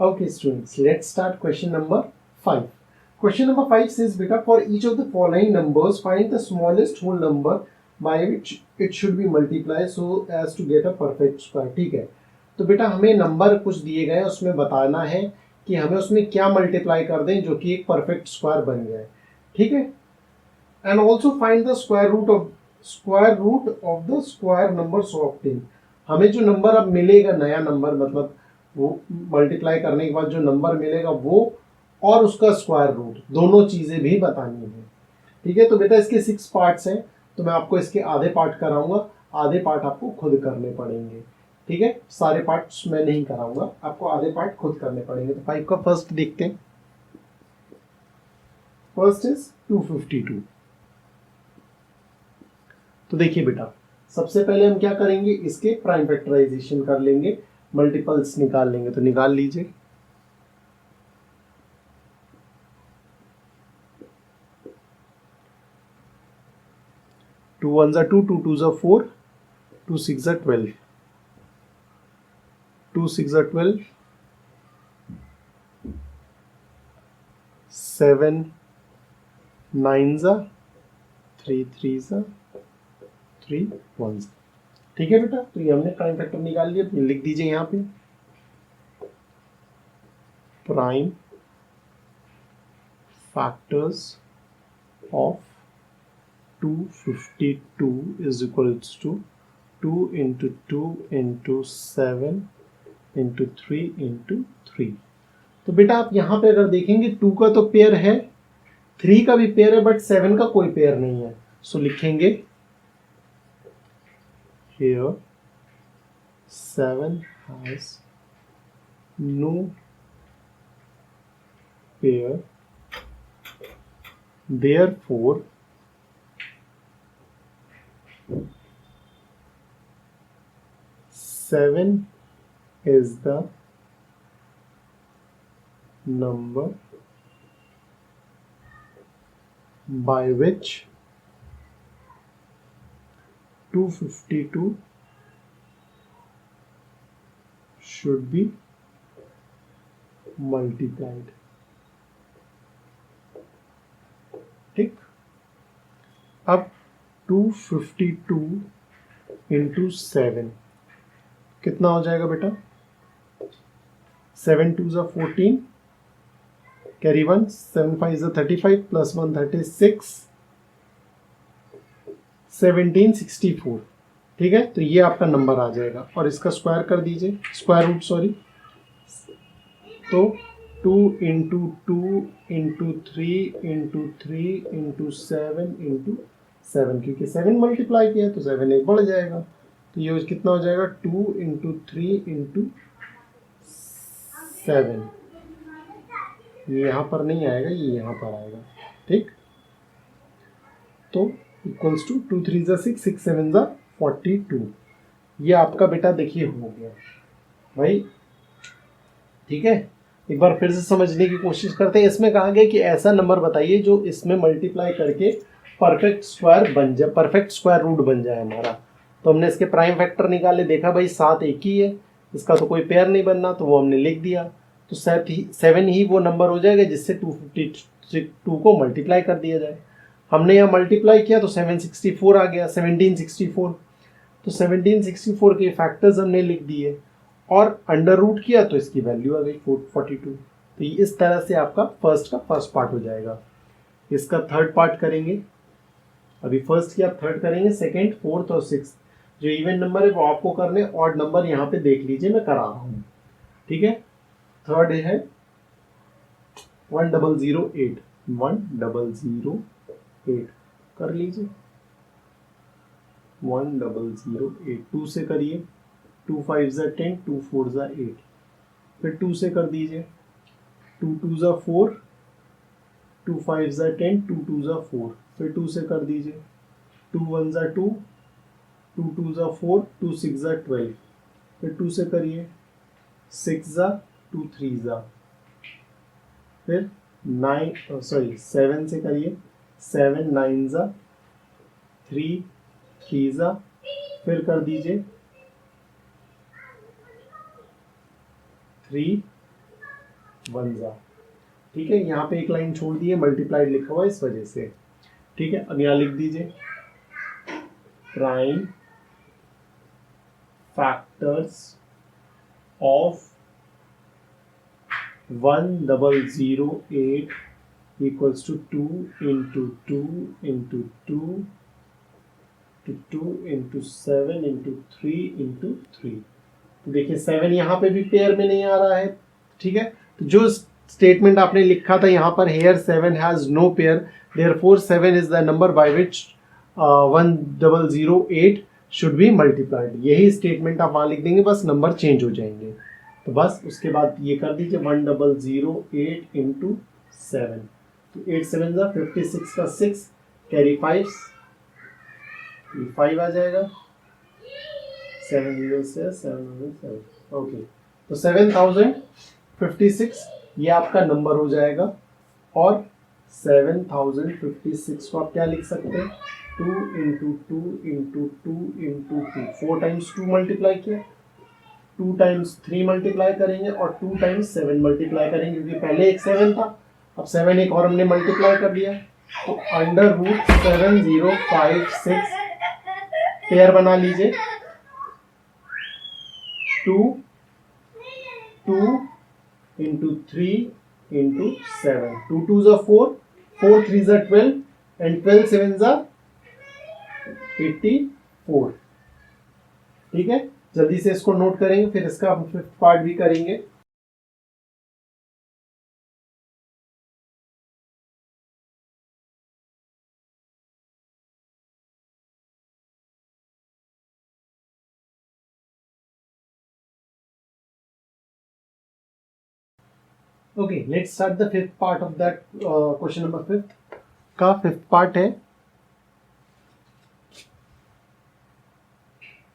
Okay, students, let's start question number 5. Question number 5 says, beta, for each of the following numbers, find the smallest whole number by which it should be multiplied so as to get a perfect square. ठीक है, तो बेटा हमें number कुछ दिए गए, उसमें बताना है कि हमें उसमें क्या मल्टीप्लाई कर दें जो कि एक परफेक्ट स्क्वायर बन जाए. ठीक है, and also find the square root of the square number so obtain. हमें जो नंबर अब मिलेगा, नया नंबर, मतलब वो मल्टीप्लाई करने के बाद जो नंबर मिलेगा वो और उसका स्क्वायर रूट, दोनों चीजें भी बतानी है. ठीक है, तो बेटा इसके 6 पार्ट्स हैं, तो मैं आपको इसके आधे पार्ट कराऊंगा, आधे पार्ट आपको खुद करने पड़ेंगे. ठीक है, सारे पार्ट्स मैं नहीं कराऊंगा, आपको आधे पार्ट खुद करने पड़ेंगे. तो 5 का फर्स्ट देखते हैं. First is 252. तो देखिए बेटा, सबसे पहले हम क्या करेंगे, इसके प्राइम फैक्टराइजेशन कर लेंगे, मल्टीपल्स निकाल लेंगे. तो निकाल लीजिए. टू वन जा 2, 2 2 जा 4, 2 6 जा 12, 2 6 जा 12, 7 9 जा 3 3 जा 3 1 जा. ठीक है बेटा, तो ये हमने प्राइम फैक्टर निकाल लिया. तो लिख दीजिए यहाँ पे prime factors of 252 is equals to 2 into 2 into 7 into 3 into 3. तो बेटा आप यहाँ पे अगर देखेंगे 2 का तो पेयर है, 3 का भी पेयर है, बट 7 का कोई पेयर नहीं है. सो लिखेंगे here 7 has no pair, therefore 7 is the number by which 252 should be multiplied. ठीक, अब 252 इंटू 7 कितना हो जाएगा बेटा? 7 2 जा 14, कैरी 1, 7 5 जा 35 प्लस 1 36, 1764. ठीक है, तो ये आपका नंबर आ जाएगा और इसका स्क्वायर कर दीजिए, स्क्वायर रूट सॉरी. तो 2 into 2 into 3 into 3 into 7 into 7, क्योंकि 7 मल्टीप्लाई किया तो 7 एक बढ़ जाएगा. तो ये कितना हो जाएगा? 2 इंटू 3 इंटू 7. ये यहाँ पर नहीं आएगा, ये यहाँ पर आएगा. ठीक, तो इक्वल्स टू 2 3 जा 6, 6 7 जा 42. ये आपका बेटा देखिए हो गया भाई. ठीक है, एक बार फिर से समझने की कोशिश करते हैं. इसमें कहा गया कि ऐसा नंबर बताइए जो इसमें मल्टीप्लाई करके परफेक्ट स्क्वायर बन जाए, परफेक्ट स्क्वायर रूट बन जाए हमारा. तो हमने इसके प्राइम फैक्टर निकाले, देखा भाई 7 एक ही है, इसका तो कोई पेयर नहीं बनना, तो वो हमने लिख दिया. तो 7 ही वो नंबर हो जाएगा जिससे 252 को मल्टीप्लाई कर दिया जाए. हमने यहाँ मल्टीप्लाई किया तो 764 आ गया, 1764. तो 1764 के फैक्टर्स हमने लिख दिए और अंडर रूट किया तो इसकी वैल्यू आ गई 42. तो इस तरह से आपका फर्स्ट का फर्स्ट पार्ट हो जाएगा. इसका थर्ड पार्ट करेंगे. अभी फर्स्ट की आप थर्ड करेंगे, सेकेंड, फोर्थ और सिक्स. जो इवन नंबर है वो आपको करने, ऑड नंबर यहाँ पे देख लीजिए मैं करा रहा हूँ. ठीक है, थर्ड है 1008, 1008 कर लीजिए. 1008 2 से करिए, 2 5 जा 10, 2 4 जा 8. फिर 2 से कर दीजिए, 2 2 जा 4, 2 5 जा 10, 2 2 जा 4. फिर 2 से कर दीजिए, 2 1 जा 2, 2 2 जा 4, 2 6 जा 12. फिर 2 से करिए, 6 जा 2 3 जा. फिर 7 से करिए, 7 9 जा 3 3 जा. फिर कर दीजिए 3 वन जा, ठीक है। यहाँ पे एक लाइन छोड़ दी है, मल्टीप्लाइड लिखा हुआ है इस वजह से, ठीक है। अब यहाँ लिख दीजिए prime factors of 1008 equals to 2 into 2 into 2 to 2 into 7 into 3 into 3। तो देखिए 7 यहाँ पे भी पेयर में नहीं आ रहा है, ठीक है। तो जो स्टेटमेंट आपने लिखा था यहाँ पर, here 7 has no pair, therefore 7 is the number by which 1008 should be multiplied। यही स्टेटमेंट आप वहाँ लिख देंगे, बस नंबर चेंज हो जाएंगे। तो बस उसके बाद ये कर दीजिए 1008 इंटू 7, तो 8 7 जा 56 का 6 कैरी 5 आ जाएगा, 7 0 से 707, ओके। तो 7056 ये आपका नंबर हो जाएगा। और 7056 को आप क्या लिख सकते हैं, 2 into 2 into 2 into 2, 4 times 2 multiply किया, 2 टाइम्स 3 मल्टीप्लाई करेंगे और 2 टाइम्स 7 मल्टीप्लाई करेंगे, क्योंकि पहले एक 7 था, अब 7 एक और हमने मल्टीप्लाई कर दिया। तो अंडर रूट 7056 पेयर बना लीजिए, 2 2 इंटू 3 इंटू 7, 2 2 जा 4, 4 3 जा 12 एंड 12 7 जा 84, ठीक है। जल्दी से इसको नोट करेंगे, फिर इसका हम 5th पार्ट भी करेंगे। Okay, let's start the 5th part of that question number 5 का 5th पार्ट है।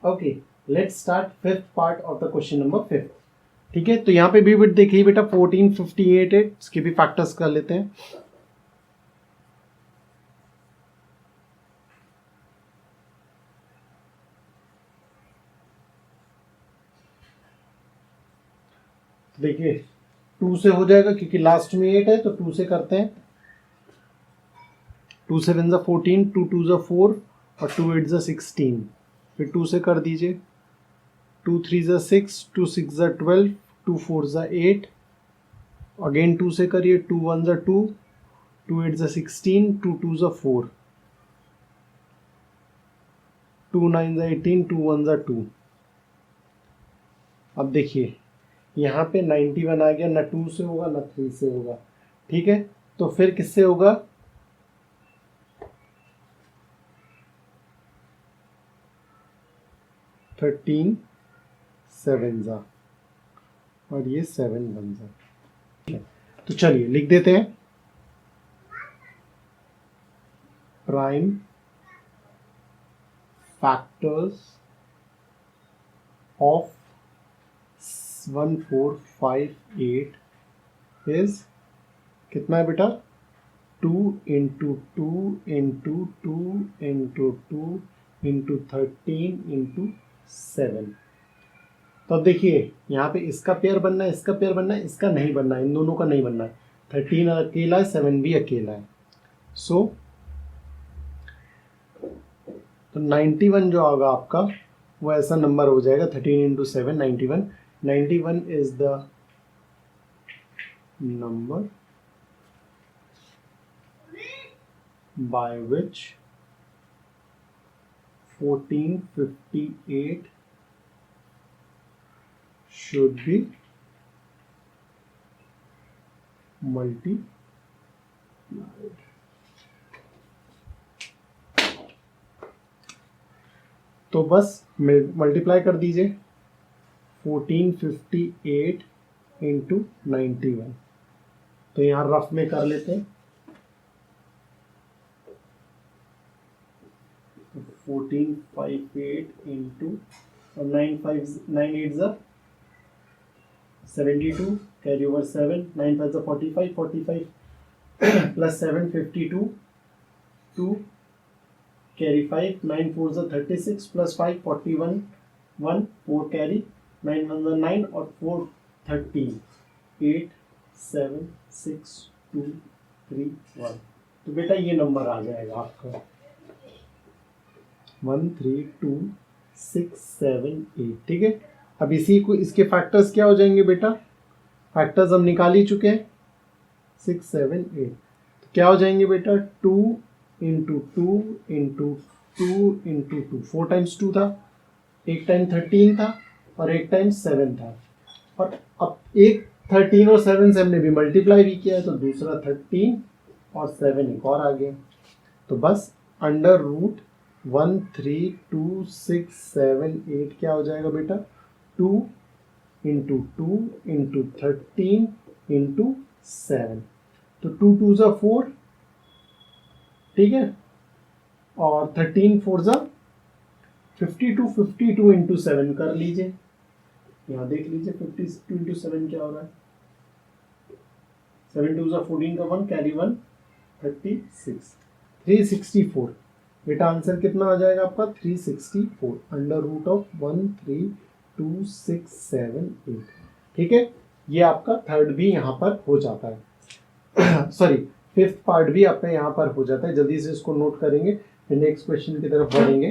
Okay, let's start 5th part of the question number 5, ठीक है। तो यहाँ पे भी देखिए बेटा 1458 है, इसके भी फैक्टर्स कर लेते हैं। देखिए 2 से हो जाएगा क्योंकि लास्ट में 8 है, तो 2 से करते हैं। 2 7 जा 14, 2 2 जा 4 और 2 8 जा 16, फिर 2 से कर दीजिए, 2 3 जा 6, 2 6 जा 12, 2 4 जा 8, अगेन 2 से करिए, 2 1 जा 2, 2 8 जा 16, 2 2 जा 4, 2 9 जा 18, 2 1 जा 2। अब देखिए यहाँ पे 91 आ गया, ना 2 से होगा ना 3 से होगा, ठीक है। तो फिर किससे होगा, 13 7 जा और ये 7 1 जा, ठीक है। तो चलिए लिख देते हैं, प्राइम फैक्टर्स ऑफ 1458 इज कितना है बेटा, 2 into 2 into 2 into 2 into 13 into 7। तो अब देखिए यहाँ पे इसका पेयर बनना है, इसका पेयर बनना है, इसका नहीं बनना है, इन दोनों का नहीं बनना है। 13 अकेला है, 7 भी अकेला है। सो तो 91 जो होगा आपका वो ऐसा नंबर हो जाएगा, 13 into 7 91। 91 is the number by which 1458 should be multiplied। तो बस मल्टीप्लाई कर दीजिए 1458 इंटू 91। तो यहाँ रफ में कर लेते हैं, 1458 इंटू 9 8 जा 72, कैरी ओवर 7, 9 5 जा 45, 45 प्लस 7 52, 2 कैरी 5, 9 4 जा 36 प्लस 5 41, 1 4 कैरी, 9 1 जा 9 और 4 13, 8 7 6 2 3 1। तो बेटा ये नंबर आ जाएगा आपका 1 3 2 6 7 8। ठीक है, अब इसी को इसके फैक्टर्स क्या हो जाएंगे बेटा, फैक्टर्स हम निकाल ही चुके हैं 6 7 8। तो क्या हो जाएंगे बेटा 2 इंटू 2 इंटू 2 इंटू 2, 4 टाइम्स 2 था, एक टाइम 13 था और एक टाइम 7 था, और अब एक 13 और 7 से हमने भी मल्टीप्लाई भी किया है, तो दूसरा 13 और 7 एक और आ गया। तो बस अंडर रूट 1 3 2 6 7 8 क्या हो जाएगा बेटा 2 इंटू 2 इंटू 13 इंटू 7। तो 2 2 ज़ा 4, ठीक है, और 13 4 ज़ा 52, 52 इंटू 7 कर लीजिए, यहाँ देख लीजिए 52 इंटू 7 क्या हो रहा है, 7 2 ज़ा 14 का 1 कैरी 1 36 364। बेटा आंसर कितना आ जाएगा आपका 364 अंडर रूट ऑफ 1 3 2 6 7 8। ठीक है, ये आपका थर्ड भी यहाँ पर हो जाता है सॉरी फिफ्थ पार्ट भी आपका यहाँ पर हो जाता है। जल्दी से इसको नोट करेंगे, फिर नेक्स्ट क्वेश्चन की तरफ बढ़ेंगे।